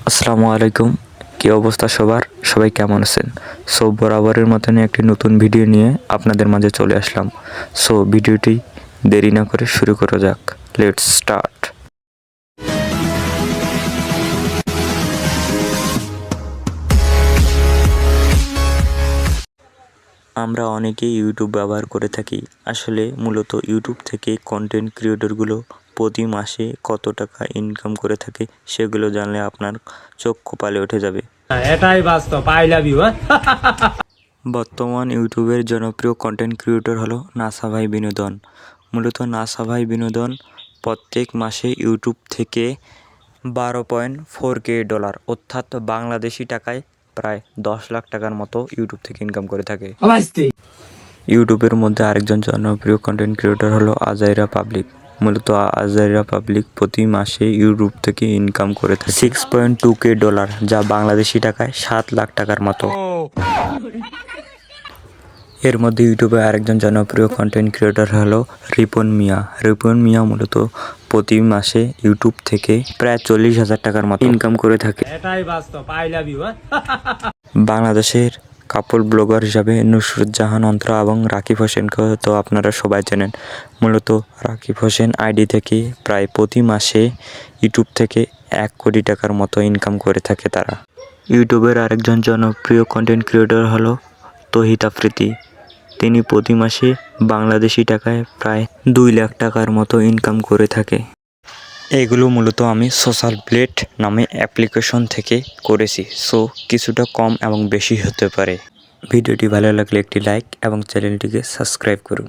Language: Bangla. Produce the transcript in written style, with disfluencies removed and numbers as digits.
আসসালামু আলাইকুম। কী অবস্থা সবার? সবাই কেমন আছেন? সো বরাবরের মতনই একটি নতুন ভিডিও নিয়ে আপনাদের মাঝে চলে আসলাম। সো ভিডিওটি দেরি না করে শুরু করা যাক। Let's start. আমরা অনেকেই ইউটিউব ব্যবহার করে থাকি। আসলে মূলত ইউটিউব থেকে কন্টেন্ট ক্রিয়েটরগুলো প্রতি মাসে কত টাকা ইনকাম করে থাকে সেগুলো জানলে আপনার চোখ কপালে উঠে যাবে। এটাই বাস্তব। I love you. বর্তমান ইউটিউবের জনপ্রিয় কন্টেন্ট ক্রিয়েটর হলো নাসা ভাই বিনোদন। মূলত নাসা ভাই বিনোদন প্রত্যেক মাসে ইউটিউব থেকে $12.4K অর্থাৎ বাংলাদেশি টাকায় প্রায় 10 লাখ টাকার মতো ইউটিউব থেকে ইনকাম করে থাকে। ইউটিউবের মধ্যে আরেকজন জনপ্রিয় কন্টেন্ট ক্রিয়েটর হলো আজাইরা পাবলিক। মূলত আজাইরা পাবলিক প্রতি মাসে ইউটিউব থেকে ইনকাম করে থাকে $6.2K, যা বাংলাদেশি টাকায় 7 লাখ টাকার মতো। এর মধ্যে ইউটিউবে আরেকজন জনপ্রিয় কন্টেন্ট ক্রিয়েটর হলো রিপন মিয়া। রিপন মিয়া মূলত প্রতি মাসে ইউটিউব থেকে প্রায় 40,000 টাকার মতো ইনকাম করে থাকে। এটাই বাস্তব। I love you. বাংলাদেশের কাপল ব্লগার হিসাবে নুসরত জাহান অন্তরা এবং রাকিব হোসেনকে তো আপনারা সবাই জানেন। মূলত রাকিব হোসেন আইডি থেকে প্রায় প্রতি মাসে ইউটিউব থেকে 1 কোটি টাকার মতো ইনকাম করে থাকে তারা। ইউটিউবের আরেকজন জনপ্রিয় কন্টেন্ট ক্রিয়েটর হলো তহিদ আফ্রিদি। তিনি প্রতি মাসে বাংলাদেশি টাকায় প্রায় 2 লাখ টাকার মতো ইনকাম করে থাকে। এগুলো মূলত আমি সোশ্যাল ব্লেড নামে অ্যাপ্লিকেশন থেকে করেছি। সো কিছুটা কম এবং বেশি হতে পারে। ভিডিওটি ভালো লাগলে একটি লাইক এবং চ্যানেলটিকে সাবস্ক্রাইব করুন।